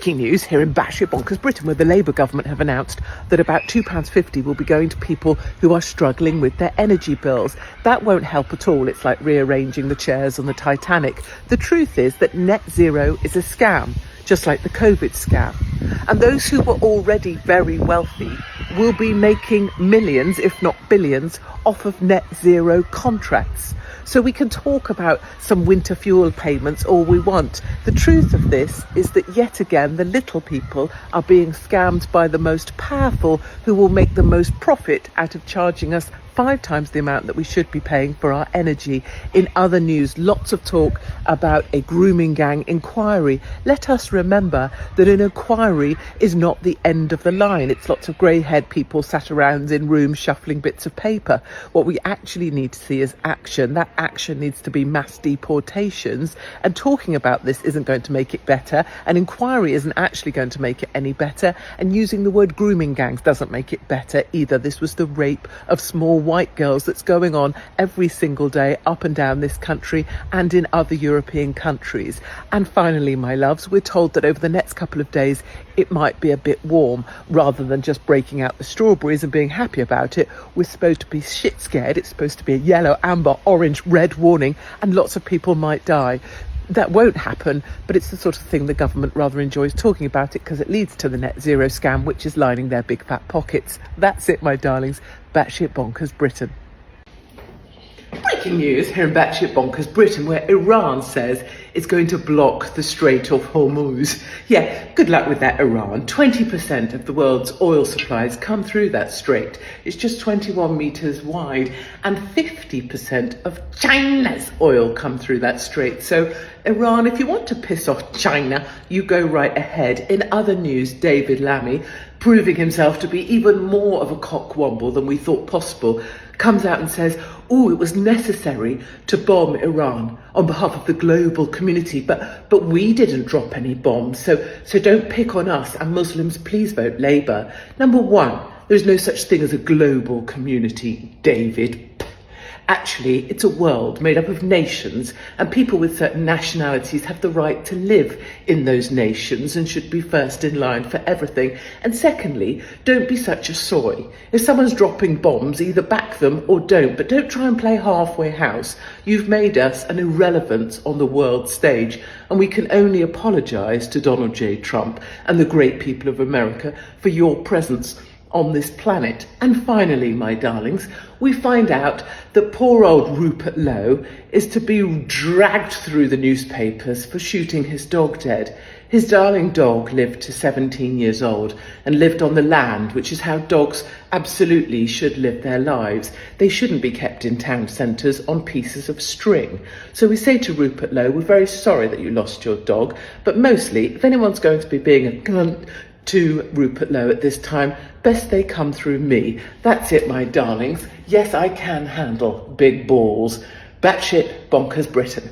Breaking news here in batshit bonkers Britain, where the Labour government have announced that about £2.50 will be going to people who are struggling with their energy bills. That won't help at all. It's like rearranging the chairs on the Titanic. The truth is that net zero is a scam, just like the COVID scam. And those who were already very wealthy will be making millions, if not billions, off of net zero contracts. So we can talk about some winter fuel payments all we want. The truth of this is that yet again, the little people are being scammed by the most powerful, who will make the most profit out of charging us 5 times the amount that we should be paying for our energy. In other news, lots of talk about a grooming gang inquiry. Let us remember that an inquiry is not the end of the line. It's lots of grey-haired people sat around in rooms shuffling bits of paper. What we actually need to see is action. That action needs to be mass deportations. And talking about this isn't going to make it better. An inquiry isn't actually going to make it any better. And using the word grooming gangs doesn't make it better either. This was the rape of small white girls that's going on every single day up and down this country and in other European countries. And finally, my loves, we're told that over the next couple of days it might be a bit warm. Rather than just breaking out the strawberries and being happy about it, we're supposed to be shit scared. It's supposed to be a yellow, amber, orange, red warning, and lots of people might die. That won't happen, but it's the sort of thing the government rather enjoys talking about it because it leads to the net zero scam, which is lining their big fat pockets. That's it, my darlings. Batshit bonkers Britain. Breaking news here in batshit bonkers Britain, where Iran says it's going to block the Strait of Hormuz. Yeah, good luck with that, Iran. 20% of the world's oil supplies come through that strait. It's just 21 meters wide, and 50% of China's oil come through that strait. So Iran, if you want to piss off China, you go right ahead. In other news, David Lammy, proving himself to be even more of a cockwomble than we thought possible, comes out and says, it was necessary to bomb Iran on behalf of the global community, but we didn't drop any bombs, so don't pick on us, and Muslims, please vote Labour. Number one, there's no such thing as a global community, David. Actually, it's a world made up of nations, and people with certain nationalities have the right to live in those nations and should be first in line for everything. And secondly, don't be such a soy. If someone's dropping bombs, either back them or don't, but don't try and play halfway house. You've made us an irrelevance on the world stage, and we can only apologise to Donald J. Trump and the great people of America for your presence on this planet. And finally, my darlings, we find out that poor old Rupert Lowe is to be dragged through the newspapers for shooting his dog dead. His darling dog lived to 17 years old and lived on the land, which is how dogs absolutely should live their lives. They shouldn't be kept in town centres on pieces of string. So we say to Rupert Lowe, we're very sorry that you lost your dog, but mostly, if anyone's going to be being a cunt to Rupert Lowe at this time, best they come through me. That's it, my darlings. Yes, I can handle big balls. Batshit bonkers Britain.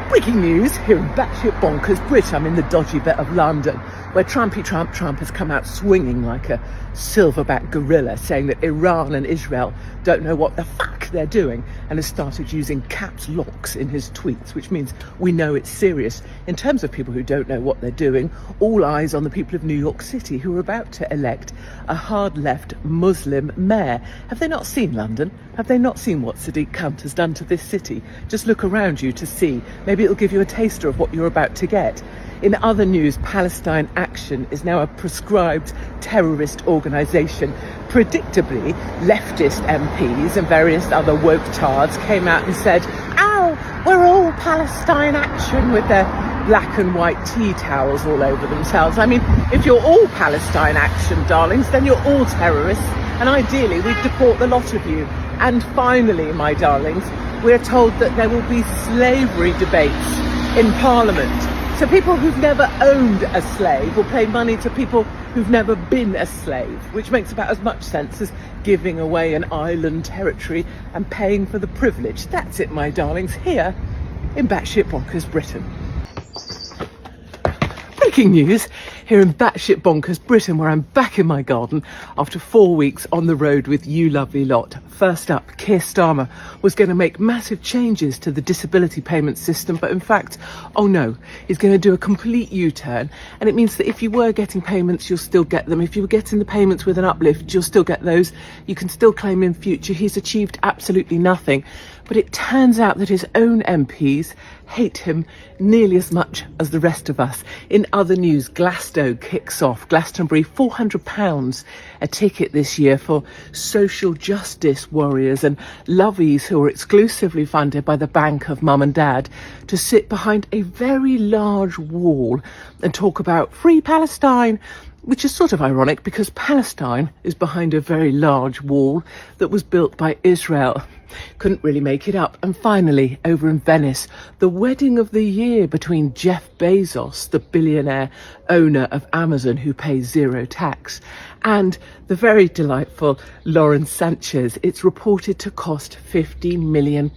Breaking news here in batshit bonkers Britain. I'm in the dodgy bit of London, where Trump has come out swinging like a silverback gorilla, saying that Iran and Israel don't know what the fuck they're doing, and has started using caps locks in his tweets, which means we know it's serious. In terms of people who don't know what they're doing, all eyes on the people of New York City, who are about to elect a hard-left Muslim mayor. Have they not seen London? Have they not seen what Sadiq Khan has done to this city? Just look around you to see. Maybe it'll give you a taster of what you're about to get. In other news, Palestine Action is now a proscribed terrorist organisation. Predictably, leftist MPs and various other woke tards came out and said, we're all Palestine Action, with their black and white tea towels all over themselves. I mean, if you're all Palestine Action, darlings, then you're all terrorists, and ideally we'd deport the lot of you. And finally, my darlings, we're told that there will be slavery debates in Parliament. So people who've never owned a slave will pay money to people who've never been a slave, which makes about as much sense as giving away an island territory and paying for the privilege. That's it, my darlings, here in batshit bonkers Britain. Breaking news here in batshit bonkers Britain, where I'm back in my garden after 4 weeks on the road with you lovely lot. First up, Keir Starmer was going to make massive changes to the disability payment system, but in fact, oh no, he's going to do a complete U-turn, and it means that if you were getting payments, you'll still get them. If you were getting the payments with an uplift, you'll still get those. You can still claim in future. He's achieved absolutely nothing. But it turns out that his own MPs hate him nearly as much as the rest of us. In other news, Glasgow kicks off. Glastonbury, £400 a ticket this year for social justice warriors and lovies who are exclusively funded by the bank of mum and dad to sit behind a very large wall and talk about free Palestine, which is sort of ironic because Palestine is behind a very large wall that was built by Israel. Couldn't really make it up. And finally, over in Venice, the wedding of the year between Jeff Bezos, the billionaire owner of Amazon who pays zero tax, and the very delightful Lauren Sanchez. It's reported to cost £50 million,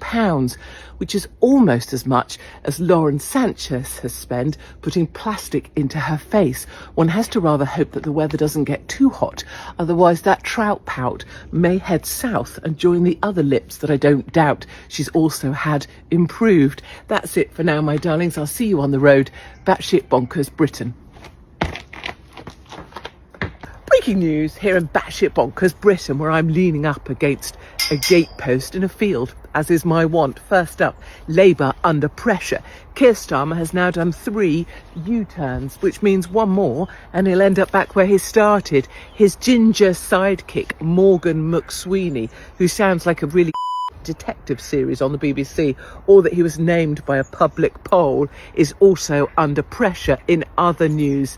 which is almost as much as Lauren Sanchez has spent putting plastic into her face. One has to rather hope that the weather doesn't get too hot, otherwise that trout pout may head south and join the other lips that I don't doubt she's also had improved. That's it for now, my darlings. I'll see you on the road. Batshit bonkers Britain. Breaking news here in batshit bonkers Britain, where I'm leaning up against a gatepost in a field, as is my wont. First up, Labour under pressure. Keir Starmer has now done 3 U-turns, which means one more and he'll end up back where he started. His ginger sidekick, Morgan McSweeney, who sounds like a really detective series on the BBC, or that he was named by a public poll, is also under pressure. In other news,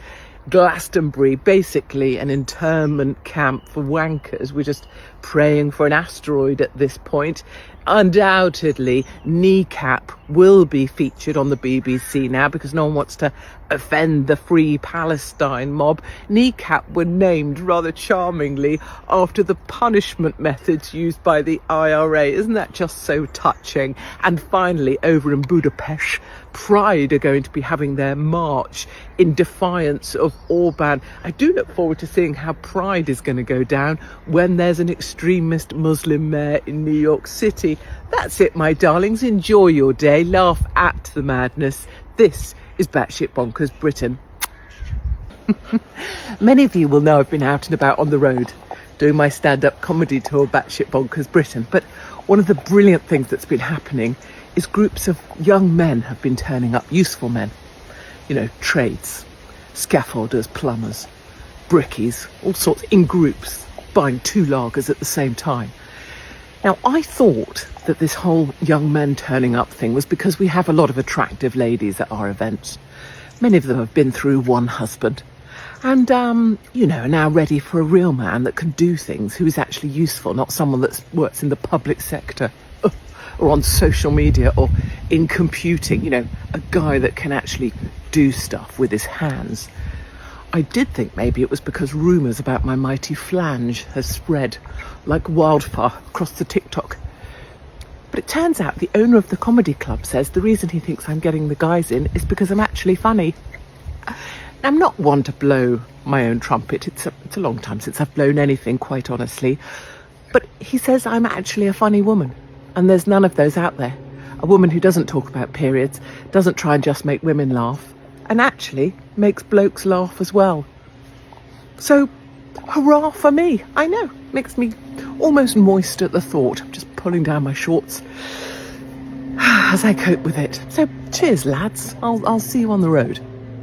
Glastonbury, basically an internment camp for wankers. We're just praying for an asteroid at this point. Undoubtedly, Kneecap will be featured on the BBC now because no one wants to offend the Free Palestine mob. Kneecap were named rather charmingly after the punishment methods used by the IRA. Isn't that just so touching? And finally, over in Budapest, Pride are going to be having their march in defiance of Orban. I do look forward to seeing how Pride is going to go down when there's an extremist Muslim mayor in New York City. That's it, my darlings. Enjoy your day. Laugh at the madness. This is Batshit Bonkers Britain. Many of you will know I've been out and about on the road doing my stand-up comedy tour, Batshit Bonkers Britain. But one of the brilliant things that's been happening is groups of young men have been turning up, useful men, you know, trades, scaffolders, plumbers, brickies, all sorts, in groups, buying 2 lagers at the same time. Now, I thought that this whole young men turning up thing was because we have a lot of attractive ladies at our events. Many of them have been through one husband and, you know, are now ready for a real man that can do things, who is actually useful, not someone that works in the public sector or on social media or in computing, you know, a guy that can actually do stuff with his hands. I did think maybe it was because rumours about my mighty flange has spread like wildfire across the TikTok. But it turns out the owner of the comedy club says the reason he thinks I'm getting the guys in is because I'm actually funny. I'm not one to blow my own trumpet. It's a long time since I've blown anything, quite honestly. But he says I'm actually a funny woman. And there's none of those out there. A woman who doesn't talk about periods, doesn't try and just make women laugh, and actually makes blokes laugh as well. So, hurrah for me. I know, makes me almost moist at the thought. I'm just pulling down my shorts as I cope with it. So, cheers, lads. I'll see you on the road.